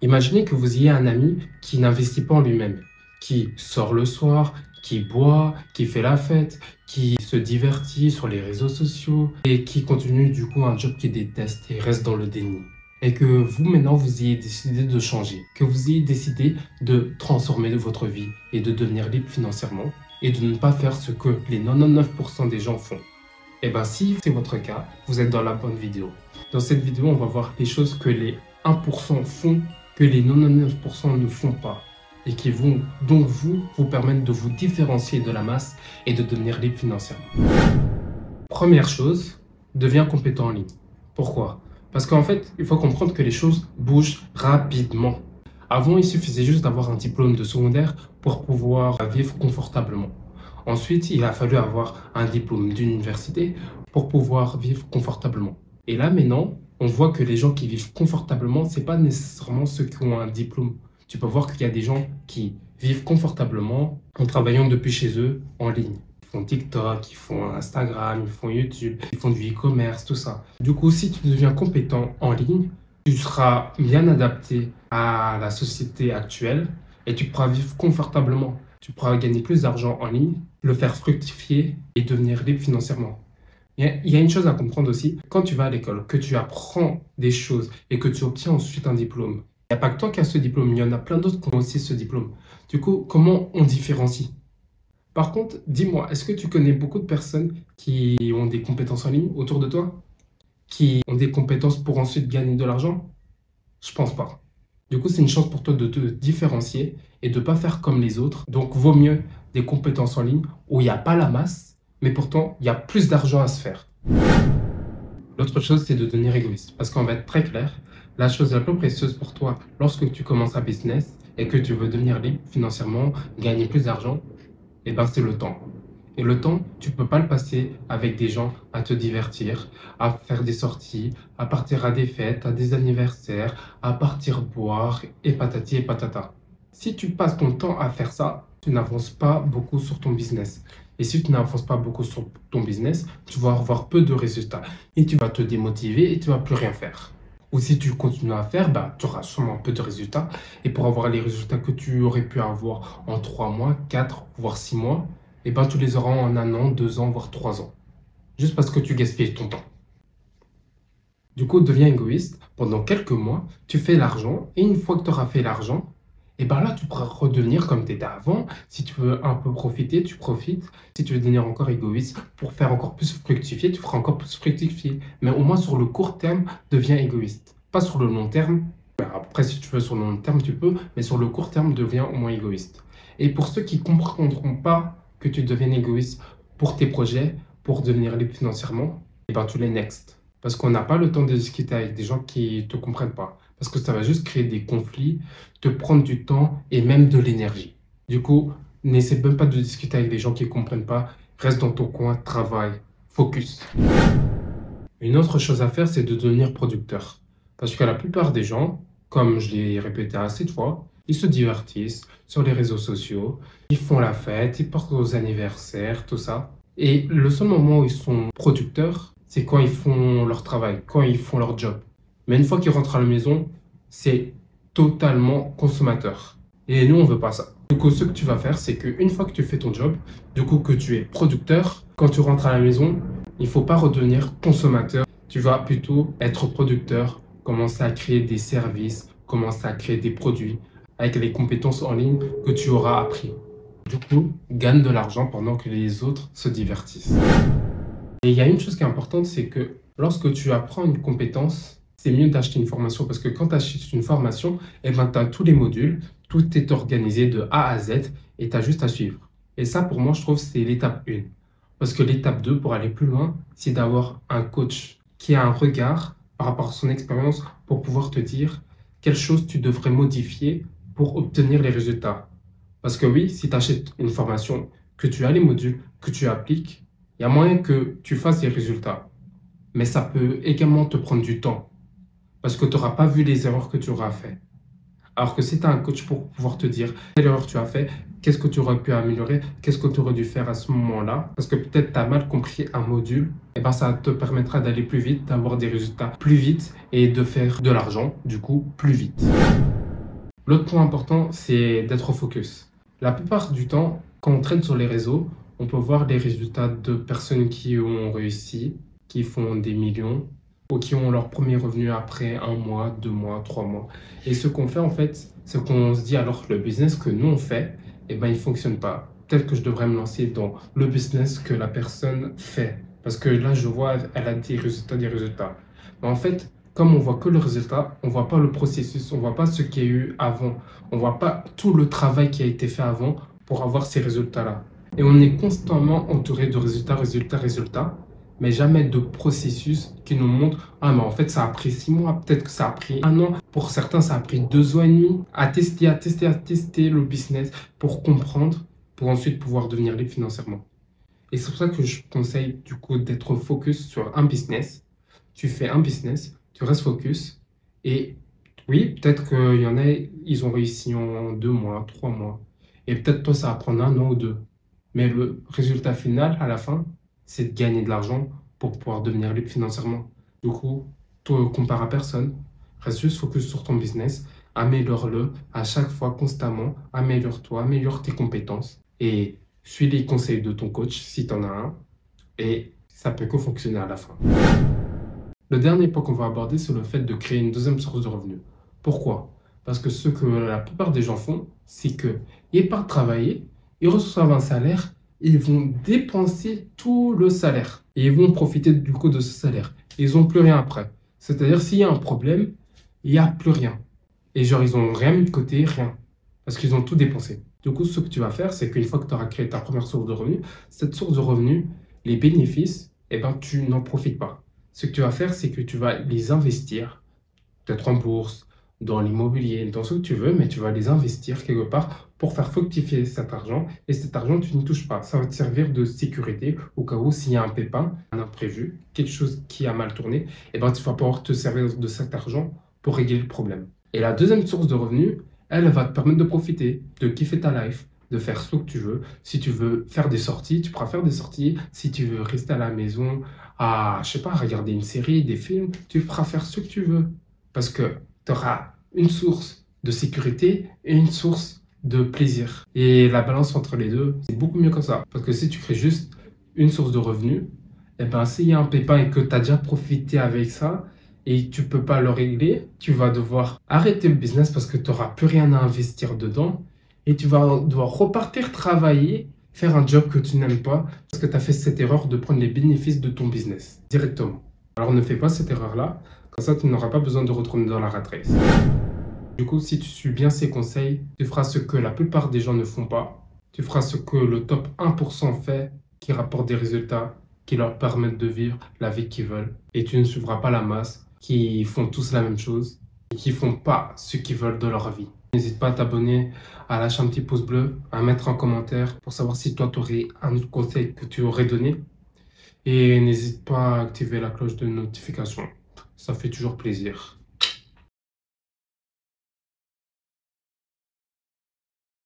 Imaginez que vous ayez un ami qui n'investit pas en lui-même, qui sort le soir, qui boit, qui fait la fête, qui se divertit sur les réseaux sociaux et qui continue du coup un job qu'il déteste et reste dans le déni. Et que vous maintenant vous ayez décidé de changer, que vous ayez décidé de transformer votre vie et de devenir libre financièrement et de ne pas faire ce que les 99% des gens font. Et bien si c'est votre cas, vous êtes dans la bonne vidéo. Dans cette vidéo, on va voir les choses que les 1% font, que les 99% ne font pas. Et qui vont donc vous permettre de vous différencier de la masse et de devenir libre financièrement. Première chose, deviens compétent en ligne. Pourquoi? Parce qu'en fait, il faut comprendre que les choses bougent rapidement. Avant, il suffisait juste d'avoir un diplôme de secondaire pour pouvoir vivre confortablement. Ensuite, il a fallu avoir un diplôme d'université pour pouvoir vivre confortablement. Et là, maintenant, on voit que les gens qui vivent confortablement, ce n'est pas nécessairement ceux qui ont un diplôme. Tu peux voir qu'il y a des gens qui vivent confortablement en travaillant depuis chez eux en ligne. Ils font TikTok, ils font Instagram, ils font YouTube, ils font du e-commerce, tout ça. Du coup, si tu deviens compétent en ligne, tu seras bien adapté à la société actuelle et tu pourras vivre confortablement. Tu pourras gagner plus d'argent en ligne, le faire fructifier et devenir libre financièrement. Il y a une chose à comprendre aussi, quand tu vas à l'école, que tu apprends des choses et que tu obtiens ensuite un diplôme, il n'y a pas que toi qui as ce diplôme, il y en a plein d'autres qui ont aussi ce diplôme. Du coup, comment on différencie? Par contre, dis-moi, est-ce que tu connais beaucoup de personnes qui ont des compétences en ligne autour de toi? Qui ont des compétences pour ensuite gagner de l'argent? Je pense pas. Du coup, c'est une chance pour toi de te différencier et de ne pas faire comme les autres. Donc, vaut mieux des compétences en ligne où il n'y a pas la masse, mais pourtant, il y a plus d'argent à se faire. L'autre chose, c'est de devenir égoïste. Parce qu'on va être très clair, la chose la plus précieuse pour toi lorsque tu commences un business et que tu veux devenir libre financièrement, gagner plus d'argent, eh ben, c'est le temps. Et le temps, tu ne peux pas le passer avec des gens à te divertir, à faire des sorties, à partir à des fêtes, à des anniversaires, à partir boire et patati et patata. Si tu passes ton temps à faire ça, tu n'avances pas beaucoup sur ton business. Et si tu n'avances pas beaucoup sur ton business, tu vas avoir peu de résultats. Et tu vas te démotiver et tu ne vas plus rien faire. Ou si tu continues à faire, bah, tu auras sûrement peu de résultats. Et pour avoir les résultats que tu aurais pu avoir en 3 mois, 4, voire 6 mois, et ben, tu les auras en 1 an, 2 ans, voire 3 ans. Juste parce que tu gaspilles ton temps. Du coup, deviens égoïste. Pendant quelques mois, tu fais l'argent. Et une fois que tu auras fait l'argent, et ben là, tu pourras redevenir comme tu étais avant. Si tu veux un peu profiter, tu profites. Si tu veux devenir encore égoïste, pour faire encore plus fructifier, tu feras encore plus fructifier. Mais au moins, sur le court terme, deviens égoïste. Pas sur le long terme. Après, si tu veux sur le long terme, tu peux. Mais sur le court terme, deviens au moins égoïste. Et pour ceux qui ne comprendront pas que tu deviennes égoïste pour tes projets, pour devenir libre financièrement, et ben tu les next. Parce qu'on n'a pas le temps de discuter avec des gens qui ne te comprennent pas. Parce que ça va juste créer des conflits, te prendre du temps et même de l'énergie. Du coup, n'essaie même pas de discuter avec des gens qui ne comprennent pas. Reste dans ton coin, travaille, focus. Une autre chose à faire, c'est de devenir producteur. Parce que la plupart des gens, comme je l'ai répété assez de fois, ils se divertissent sur les réseaux sociaux, ils font la fête, ils partent aux anniversaires, tout ça. Et le seul moment où ils sont producteurs, c'est quand ils font leur travail, quand ils font leur job. Mais une fois qu'ils rentrent à la maison, c'est totalement consommateur. Et nous, on veut pas ça. Du coup, ce que tu vas faire, c'est qu'une fois que tu fais ton job, du coup que tu es producteur, quand tu rentres à la maison, il ne faut pas redevenir consommateur. Tu vas plutôt être producteur, commencer à créer des services, commencer à créer des produits avec les compétences en ligne que tu auras appris. Du coup, gagne de l'argent pendant que les autres se divertissent. Et il y a une chose qui est importante, c'est que lorsque tu apprends une compétence, c'est mieux d'acheter une formation parce que quand tu achètes une formation, eh ben, tu as tous les modules, tout est organisé de A à Z et tu as juste à suivre. Et ça, pour moi, je trouve c'est l'étape 1. Parce que l'étape 2, pour aller plus loin, c'est d'avoir un coach qui a un regard par rapport à son expérience pour pouvoir te dire quelles choses tu devrais modifier pour obtenir les résultats. Parce que oui, si tu achètes une formation, que tu as les modules, que tu appliques, il y a moyen que tu fasses les résultats. Mais ça peut également te prendre du temps. Parce que tu n'auras pas vu les erreurs que tu auras fait. Alors que si tu as un coach pour pouvoir te dire quelle erreur tu as fait, qu'est-ce que tu aurais pu améliorer, qu'est-ce que tu aurais dû faire à ce moment-là, parce que peut-être tu as mal compris un module, et ben ça te permettra d'aller plus vite, d'avoir des résultats plus vite et de faire de l'argent, du coup, plus vite. L'autre point important, c'est d'être focus. La plupart du temps, quand on traîne sur les réseaux, on peut voir les résultats de personnes qui ont réussi, qui font des millions, ou qui ont leur premier revenu après 1 mois, 2 mois, 3 mois. Et ce qu'on fait en fait, c'est qu'on se dit alors que le business que nous on fait, eh ben, il ne fonctionne pas. Peut-être que je devrais me lancer dans le business que la personne fait. Parce que là, je vois, elle a des résultats, des résultats. Mais en fait, comme on voit que le résultat, on voit pas le processus, on voit pas ce qu'il y a eu avant, on voit pas tout le travail qui a été fait avant pour avoir ces résultats-là. Et on est constamment entouré de résultats, résultats, résultats, mais jamais de processus qui nous montre, ah mais en fait ça a pris 6 mois, peut-être que ça a pris 1 an, pour certains ça a pris 2 ans et demi à tester, à tester, à tester le business pour comprendre, pour ensuite pouvoir devenir libre financièrement. Et c'est pour ça que je conseille du coup d'être focus sur un business. Tu fais un business, tu restes focus. Et oui, peut-être qu'il y en a, ils ont réussi en 2 mois, 3 mois. Et peut-être toi, ça va prendre 1 an ou 2. Mais le résultat final, à la fin, c'est de gagner de l'argent pour pouvoir devenir libre financièrement. Du coup, toi, compare à personne. Reste juste focus sur ton business. Améliore-le à chaque fois, constamment. Améliore-toi, améliore tes compétences. Et suis les conseils de ton coach si tu en as un. Et ça peut que fonctionner à la fin. Le dernier point qu'on va aborder, c'est le fait de créer une deuxième source de revenus. Pourquoi? Parce que ce que la plupart des gens font, c'est qu'ils partent travailler, ils reçoivent un salaire, ils vont dépenser tout le salaire. Et ils vont profiter du coup de ce salaire. Ils n'ont plus rien après. C'est-à-dire, s'il y a un problème, il n'y a plus rien. Et genre, ils n'ont rien mis de côté, rien. Parce qu'ils ont tout dépensé. Du coup, ce que tu vas faire, c'est qu'une fois que tu auras créé ta première source de revenus, cette source de revenus, les bénéfices, eh ben, tu n'en profites pas. Ce que tu vas faire, c'est que tu vas les investir, peut-être en bourse, dans l'immobilier, dans ce que tu veux, mais tu vas les investir quelque part pour faire fructifier cet argent. Et cet argent, tu n'y touches pas. Ça va te servir de sécurité au cas où s'il y a un pépin, un imprévu, quelque chose qui a mal tourné, eh ben, tu vas pouvoir te servir de cet argent pour régler le problème. Et la deuxième source de revenus, elle va te permettre de profiter, de kiffer ta life, de faire ce que tu veux. Si tu veux faire des sorties, tu pourras faire des sorties. Si tu veux rester à la maison, à, je sais pas, regarder une série, des films, tu pourras faire ce que tu veux. Parce que tu auras une source de sécurité et une source de plaisir. Et la balance entre les deux, c'est beaucoup mieux comme ça. Parce que si tu crées juste une source de revenus, eh ben, s'il y a un pépin et que tu as déjà profité avec ça, et tu peux pas le régler, tu vas devoir arrêter le business parce que tu n'auras plus rien à investir dedans et tu vas devoir repartir travailler, faire un job que tu n'aimes pas parce que tu as fait cette erreur de prendre les bénéfices de ton business directement. Alors ne fais pas cette erreur-là, comme ça tu n'auras pas besoin de retourner dans la rat race. Du coup, si tu suis bien ces conseils, tu feras ce que la plupart des gens ne font pas. Tu feras ce que le top 1% fait, qui rapporte des résultats, qui leur permettent de vivre la vie qu'ils veulent. Et tu ne suivras pas la masse, qui font tous la même chose, et qui font pas ce qu'ils veulent de leur vie. N'hésite pas à t'abonner, à lâcher un petit pouce bleu, à mettre un commentaire pour savoir si toi tu aurais un autre conseil que tu aurais donné. Et n'hésite pas à activer la cloche de notification. Ça fait toujours plaisir.